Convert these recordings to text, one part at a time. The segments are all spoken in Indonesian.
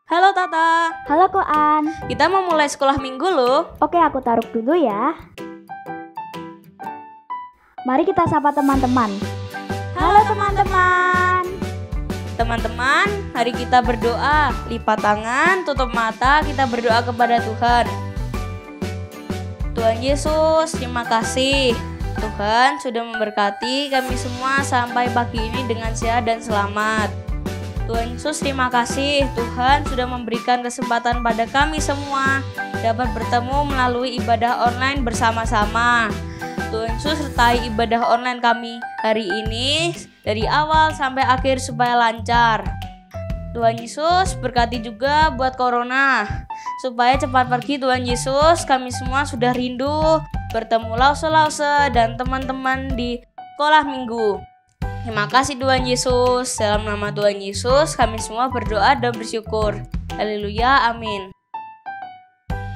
Halo Tata, Halo Koan. kita mau mulai sekolah minggu loh. Oke, aku taruh dulu ya. Mari kita sapa teman-teman. Halo teman-teman. Teman-teman, hari kita berdoa. Lipat tangan, tutup mata, kita berdoa kepada Tuhan. Tuhan Yesus, terima kasih. Tuhan sudah memberkati kami semua sampai pagi ini dengan sehat dan selamat. Tuhan Yesus, terima kasih. Tuhan sudah memberikan kesempatan pada kami semua dapat bertemu melalui ibadah online bersama-sama. Tuhan Yesus, sertai ibadah online kami hari ini dari awal sampai akhir supaya lancar. Tuhan Yesus, berkati juga buat corona supaya cepat pergi. Tuhan Yesus, kami semua sudah rindu bertemu lause-lause dan teman-teman di sekolah minggu. Terima kasih Tuhan Yesus. Dalam nama Tuhan Yesus kami semua berdoa dan bersyukur. Haleluya, amin.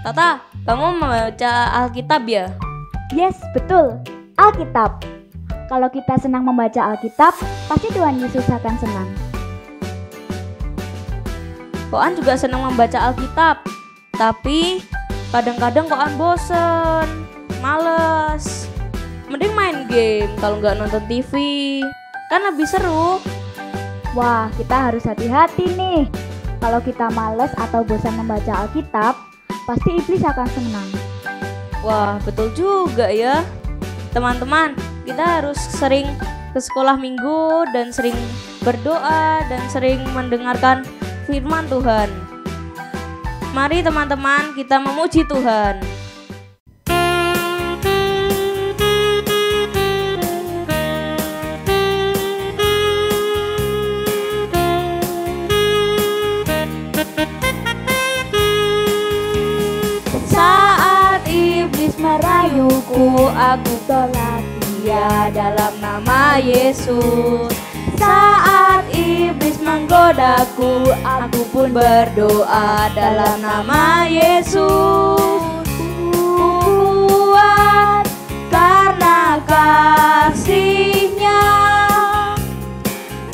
Tata, kamu membaca Alkitab ya? Yes, betul. Alkitab. Kalau kita senang membaca Alkitab, pasti Tuhan Yesus akan senang. Koan juga senang membaca Alkitab, tapi kadang-kadang Koan bosen, males. Mending main game kalau nggak nonton TV, kan lebih seru. Wah, kita harus hati-hati nih. Kalau kita males atau bosan membaca Alkitab, pasti iblis akan senang. Wah, betul juga ya. Teman-teman, kita harus sering ke sekolah minggu dan sering berdoa dan sering mendengarkan firman Tuhan. Mari teman-teman, kita memuji Tuhan. Saat iblis merayuku, aku tolak dia dalam nama Yesus. Saat iblis menggodaku, aku pun berdoa dalam nama Yesus. Kuat karena kasih-Nya,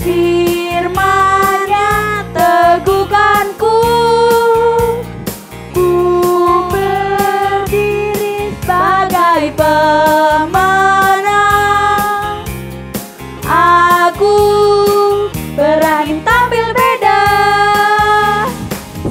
firman-Nya teguhkanku. Ku berdiri sebagai pemenang. Aku berani tampil beda.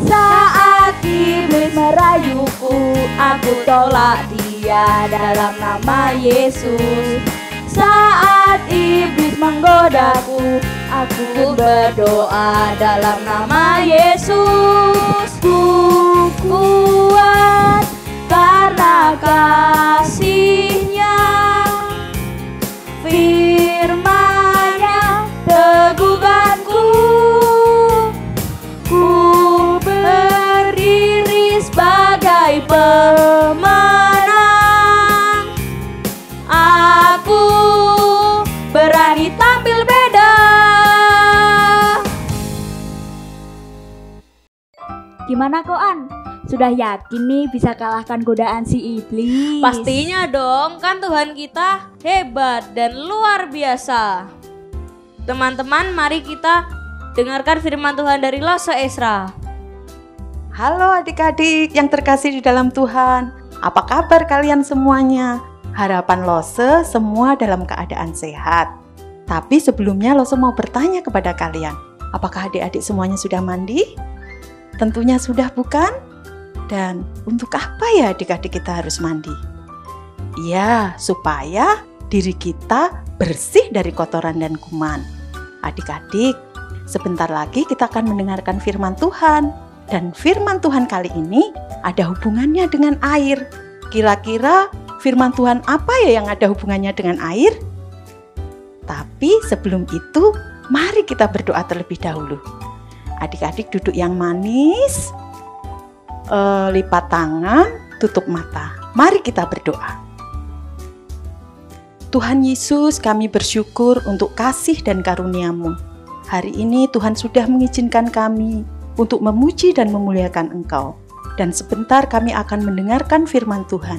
Saat iblis merayuku, aku tolak dia dalam nama Yesus. Saat iblis menggodaku, aku berdoa dalam nama Yesus. Ku kuat karena kasih-Nya, firman-Nya teguhkanku. Ku berdiri sebagai pemenang. Aku berani tampil beda. Gimana Koan? Sudah yakin nih bisa kalahkan godaan si iblis? Pastinya dong, kan Tuhan kita hebat dan luar biasa. Teman-teman, mari kita dengarkan firman Tuhan dari Lose Esra. Halo adik-adik yang terkasih di dalam Tuhan. Apa kabar kalian semuanya? Harapan Lose semua dalam keadaan sehat. Tapi sebelumnya Lose mau bertanya kepada kalian. Apakah adik-adik semuanya sudah mandi? Tentunya sudah, bukan? Dan untuk apa ya adik-adik kita harus mandi? Ya, supaya diri kita bersih dari kotoran dan kuman. Adik-adik, sebentar lagi kita akan mendengarkan firman Tuhan. Dan firman Tuhan kali ini ada hubungannya dengan air. Kira-kira firman Tuhan apa ya yang ada hubungannya dengan air? Tapi sebelum itu, mari kita berdoa terlebih dahulu. Adik-adik duduk yang manis, lipat tangan, tutup mata. Mari kita berdoa. Tuhan Yesus, kami bersyukur untuk kasih dan karunia-Mu. Hari ini Tuhan sudah mengizinkan kami untuk memuji dan memuliakan Engkau. Dan sebentar kami akan mendengarkan firman Tuhan.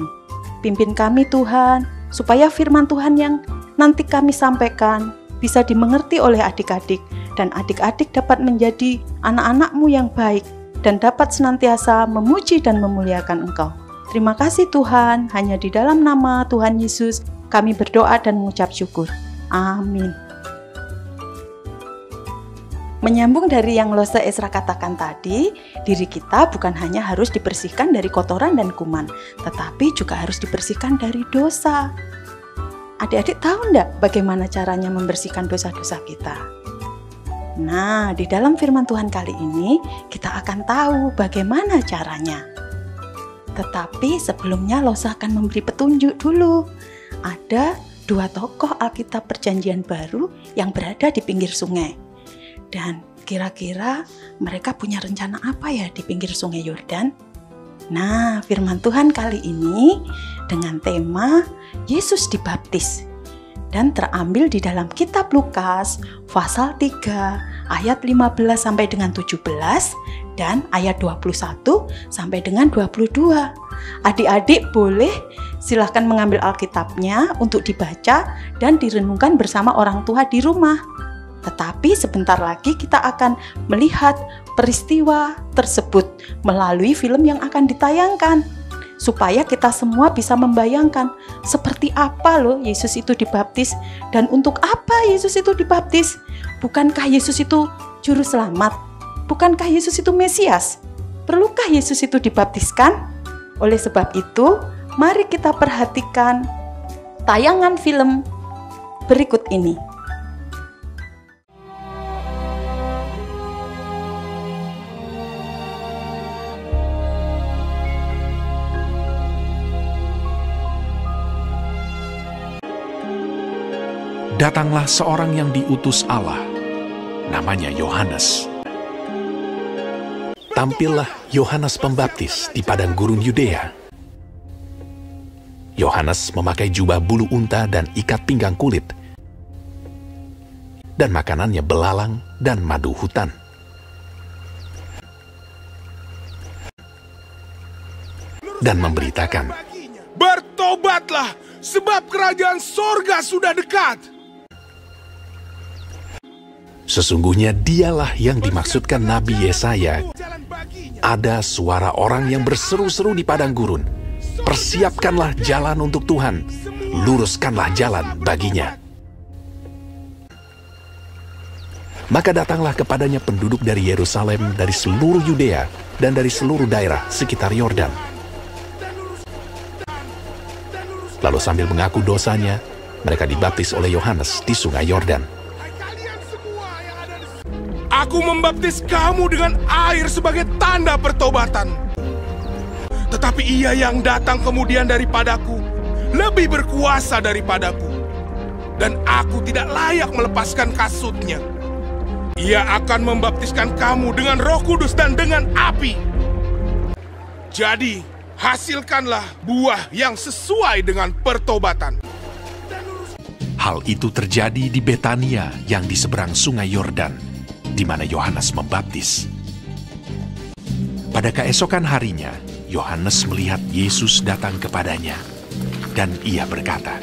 Pimpin kami Tuhan, supaya firman Tuhan yang nanti kami sampaikan bisa dimengerti oleh adik-adik, dan adik-adik dapat menjadi anak-anak-Mu yang baik, dan dapat senantiasa memuji dan memuliakan Engkau. Terima kasih Tuhan, hanya di dalam nama Tuhan Yesus kami berdoa dan mengucap syukur. Amin. Menyambung dari yang Lose Ezra katakan tadi, diri kita bukan hanya harus dibersihkan dari kotoran dan kuman, tetapi juga harus dibersihkan dari dosa. Adik-adik tahu enggak bagaimana caranya membersihkan dosa-dosa kita? Nah, di dalam firman Tuhan kali ini, kita akan tahu bagaimana caranya. Tetapi sebelumnya Lose akan memberi petunjuk dulu. Ada 2 tokoh Alkitab Perjanjian Baru yang berada di pinggir sungai. Dan kira-kira mereka punya rencana apa ya di pinggir sungai Yordan? Nah, firman Tuhan kali ini dengan tema Yesus dibaptis dan terambil di dalam kitab Lukas pasal 3 ayat 15 sampai dengan 17 dan ayat 21 sampai dengan 22. Adik-adik boleh silahkan mengambil Alkitabnya untuk dibaca dan direnungkan bersama orang tua di rumah. Tetapi sebentar lagi kita akan melihat peristiwa tersebut melalui film yang akan ditayangkan, supaya kita semua bisa membayangkan seperti apa loh Yesus itu dibaptis dan untuk apa Yesus itu dibaptis. Bukankah Yesus itu juru selamat? Bukankah Yesus itu Mesias? Perlukah Yesus itu dibaptiskan? Oleh sebab itu, mari kita perhatikan tayangan film berikut ini. Datanglah seorang yang diutus Allah, namanya Yohanes. Tampillah Yohanes Pembaptis di padang gurun Yudea. Yohanes memakai jubah bulu unta dan ikat pinggang kulit, dan makanannya belalang dan madu hutan. Dan memberitakan, "Bertobatlah, sebab kerajaan sorga sudah dekat." Sesungguhnya dialah yang dimaksudkan Nabi Yesaya. Ada suara orang yang berseru-seru di padang gurun, "Persiapkanlah jalan untuk Tuhan, luruskanlah jalan baginya." Maka datanglah kepadanya penduduk dari Yerusalem, dari seluruh Yudea, dan dari seluruh daerah sekitar Yordan. Lalu sambil mengaku dosanya, mereka dibaptis oleh Yohanes di sungai Yordan. "Aku membaptis kamu dengan air sebagai tanda pertobatan. Tetapi Ia yang datang kemudian daripadaku lebih berkuasa daripadaku, dan aku tidak layak melepaskan kasutnya. Ia akan membaptiskan kamu dengan Roh Kudus dan dengan api. Jadi, hasilkanlah buah yang sesuai dengan pertobatan." Hal itu terjadi di Betania yang di seberang sungai Yordan, di mana Yohanes membaptis. Pada keesokan harinya, Yohanes melihat Yesus datang kepadanya, dan ia berkata,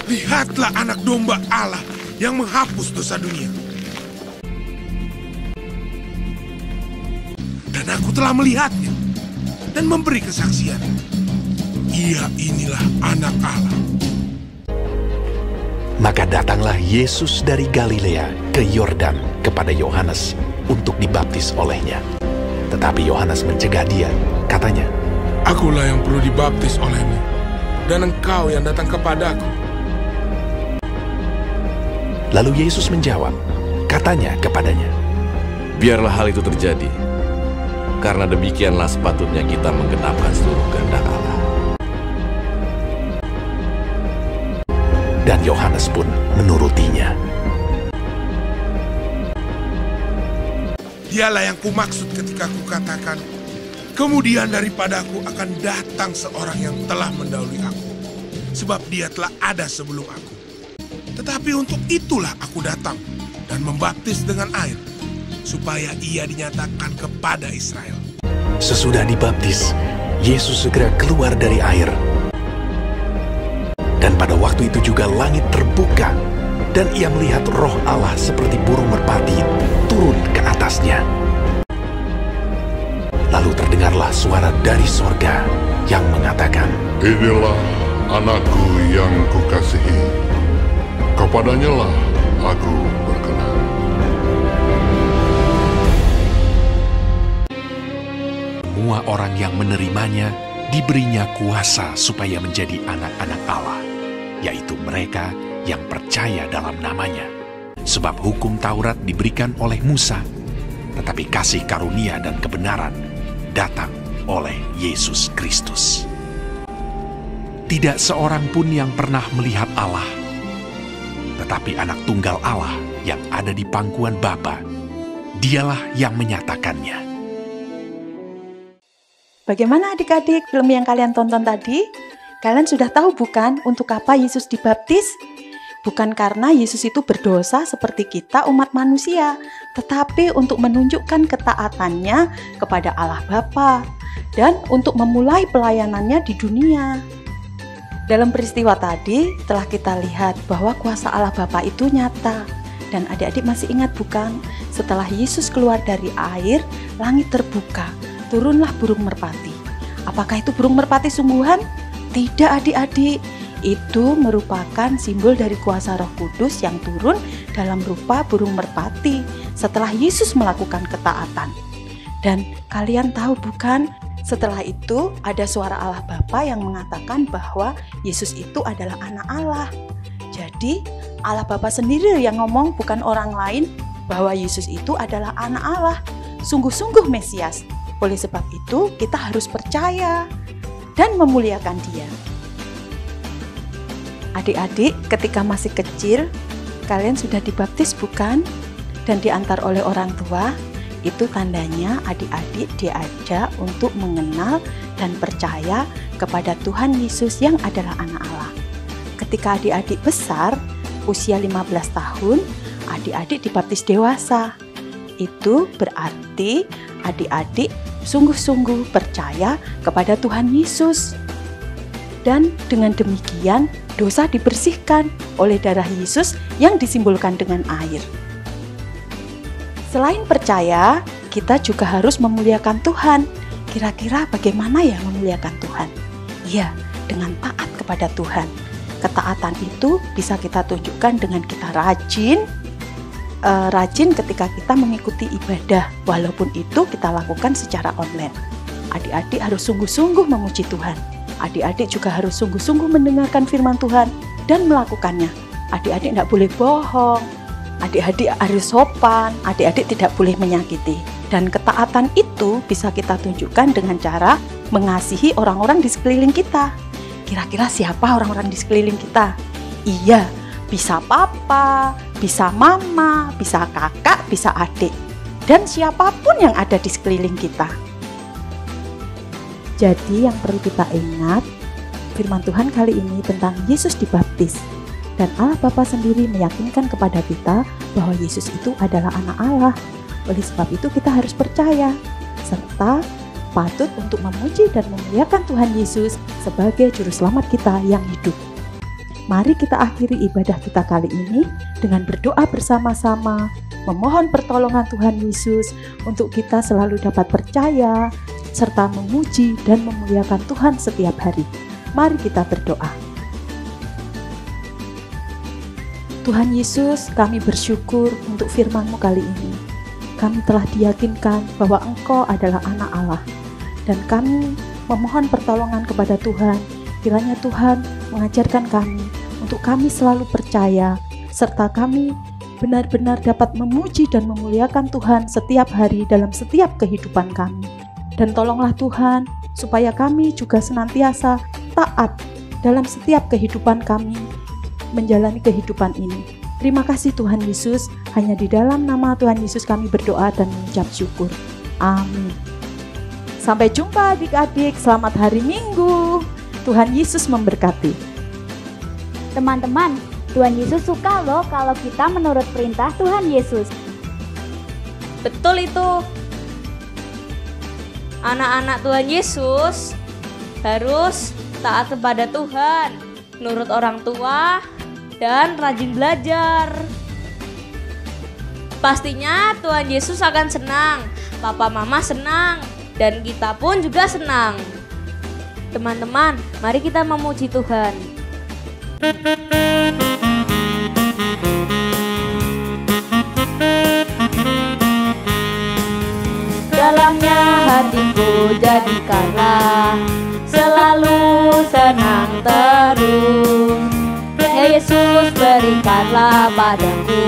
"Lihatlah anak domba Allah yang menghapus dosa dunia. Dan aku telah melihatnya dan memberi kesaksian. Ia inilah anak Allah." Maka datanglah Yesus dari Galilea ke Yordan kepada Yohanes untuk dibaptis olehnya. Tetapi Yohanes mencegah dia, katanya, "Akulah yang perlu dibaptis olehmu, dan engkau yang datang kepadaku." Lalu Yesus menjawab, katanya kepadanya, "Biarlah hal itu terjadi, karena demikianlah sepatutnya kita menggenapkan seluruh kehendak Allah." Dan Yohanes pun menurutinya. Dialah yang kumaksud ketika kukatakan, "Kemudian daripadaku akan datang seorang yang telah mendahului aku, sebab dia telah ada sebelum aku. Tetapi untuk itulah aku datang dan membaptis dengan air, supaya ia dinyatakan kepada Israel." Sesudah dibaptis, Yesus segera keluar dari air. Dan pada waktu itu juga langit terbuka, dan ia melihat Roh Allah seperti burung merpati turun ke atasnya. Terdengarlah suara dari sorga yang mengatakan, Inilah anakku yang kukasihi, kepadanya lah aku berkenan. semua orang yang menerimanya diberinya kuasa supaya menjadi anak-anak Allah, yaitu mereka yang percaya dalam namanya. Sebab hukum Taurat diberikan oleh Musa, tetapi kasih karunia dan kebenaran datang oleh Yesus Kristus. Tidak seorang pun yang pernah melihat Allah, tetapi anak tunggal Allah yang ada di pangkuan Bapa, dialah yang menyatakannya. Bagaimana adik-adik film yang kalian tonton tadi? Kalian sudah tahu bukan untuk apa Yesus dibaptis? Bukan karena Yesus itu berdosa seperti kita umat manusia, tetapi untuk menunjukkan ketaatannya kepada Allah Bapa dan untuk memulai pelayanannya di dunia. Dalam peristiwa tadi telah kita lihat bahwa kuasa Allah Bapa itu nyata. Dan adik-adik masih ingat bukan? Setelah Yesus keluar dari air, langit terbuka, turunlah burung merpati. Apakah itu burung merpati sungguhan? Tidak adik-adik. Itu merupakan simbol dari kuasa Roh Kudus yang turun dalam rupa burung merpati setelah Yesus melakukan ketaatan. Dan kalian tahu bukan? Setelah itu ada suara Allah Bapa yang mengatakan bahwa Yesus itu adalah anak Allah. Jadi Allah Bapa sendiri yang ngomong, bukan orang lain, bahwa Yesus itu adalah anak Allah, sungguh-sungguh Mesias. Oleh sebab itu kita harus percaya dan memuliakan Dia. Adik-adik, ketika masih kecil, kalian sudah dibaptis bukan? Dan diantar oleh orang tua. Itu tandanya adik-adik diajak untuk mengenal dan percaya kepada Tuhan Yesus yang adalah anak Allah. Ketika adik-adik besar, usia 15 tahun, adik-adik dibaptis dewasa. Itu berarti adik-adik sungguh-sungguh percaya kepada Tuhan Yesus. Dan dengan demikian, dosa dibersihkan oleh darah Yesus yang disimbolkan dengan air. Selain percaya, kita juga harus memuliakan Tuhan. Kira-kira bagaimana ya memuliakan Tuhan? Ya, dengan taat kepada Tuhan. Ketaatan itu bisa kita tunjukkan dengan kita rajin ketika kita mengikuti ibadah, walaupun itu kita lakukan secara online. Adik-adik harus sungguh-sungguh memuji Tuhan. Adik-adik juga harus sungguh-sungguh mendengarkan firman Tuhan dan melakukannya. Adik-adik tidak boleh bohong. Adik-adik harus sopan, adik-adik tidak boleh menyakiti. Dan ketaatan itu bisa kita tunjukkan dengan cara mengasihi orang-orang di sekeliling kita. Kira-kira siapa orang-orang di sekeliling kita? Iya, bisa papa, bisa mama, bisa kakak, bisa adik. Dan siapapun yang ada di sekeliling kita. Jadi yang perlu kita ingat, firman Tuhan kali ini tentang Yesus dibaptis. Dan Allah Bapa sendiri meyakinkan kepada kita bahwa Yesus itu adalah anak Allah. Oleh sebab itu kita harus percaya, serta patut untuk memuji dan memuliakan Tuhan Yesus sebagai Juru Selamat kita yang hidup. Mari kita akhiri ibadah kita kali ini dengan berdoa bersama-sama, memohon pertolongan Tuhan Yesus untuk kita selalu dapat percaya, serta memuji dan memuliakan Tuhan setiap hari. Mari kita berdoa. Tuhan Yesus, kami bersyukur untuk firman-Mu kali ini. Kami telah diyakinkan bahwa Engkau adalah anak Allah. Dan kami memohon pertolongan kepada Tuhan. Kiranya Tuhan mengajarkan kami untuk kami selalu percaya, serta kami benar-benar dapat memuji dan memuliakan Tuhan setiap hari dalam setiap kehidupan kami. Dan tolonglah Tuhan, supaya kami juga senantiasa taat dalam setiap kehidupan kami, menjalani kehidupan ini. Terima kasih Tuhan Yesus, hanya di dalam nama Tuhan Yesus kami berdoa dan mengucap syukur. Amin. Sampai jumpa adik-adik, selamat hari Minggu. Tuhan Yesus memberkati. Teman-teman, Tuhan Yesus suka loh kalau kita menurut perintah Tuhan Yesus. Betul itu. Anak-anak Tuhan Yesus harus taat kepada Tuhan, nurut orang tua, dan rajin belajar. Pastinya Tuhan Yesus akan senang, Papa Mama senang, dan kita pun juga senang. Teman-teman, mari kita memuji Tuhan. Dalamnya hatiku jadikanlah selalu senang terus. Ya Yesus, berikanlah padaku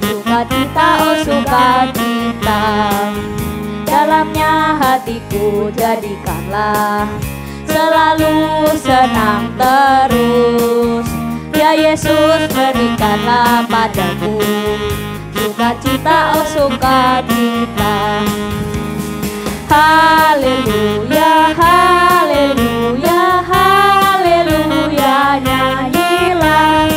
sukacita, oh sukacita. Dalamnya hatiku jadikanlah selalu senang terus. Ya Yesus, berikanlah padaku sukacita, oh sukacita. Haleluya, haleluya, haleluya, nyanyilah.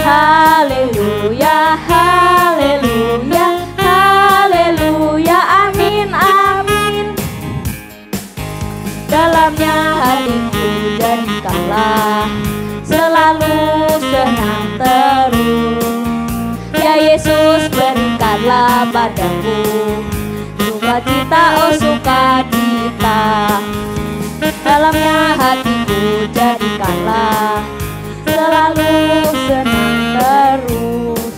Haleluya, haleluya, haleluya, amin, amin. Dalamnya hatiku jadikanlah selalu senang terus. Ya Yesus, berikanlah padaku sukacita, oh sukacita. Dalamnya hatiku jadikanlah selalu senang terus.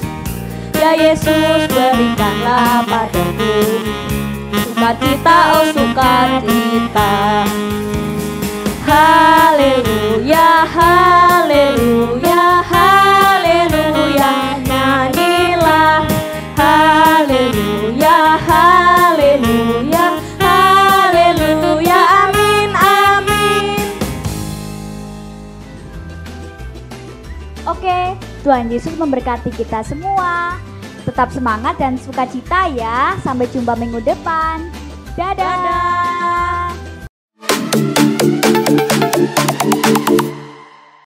Ya Yesus, berikanlah padaku sukacita, oh sukacita. Haleluya, haleluya, haleluya, nyanyilah. Haleluya, haleluya, haleluya, amin, amin. Oke, Tuhan Yesus memberkati kita semua. Tetap semangat dan sukacita ya. Sampai jumpa minggu depan. Dadah.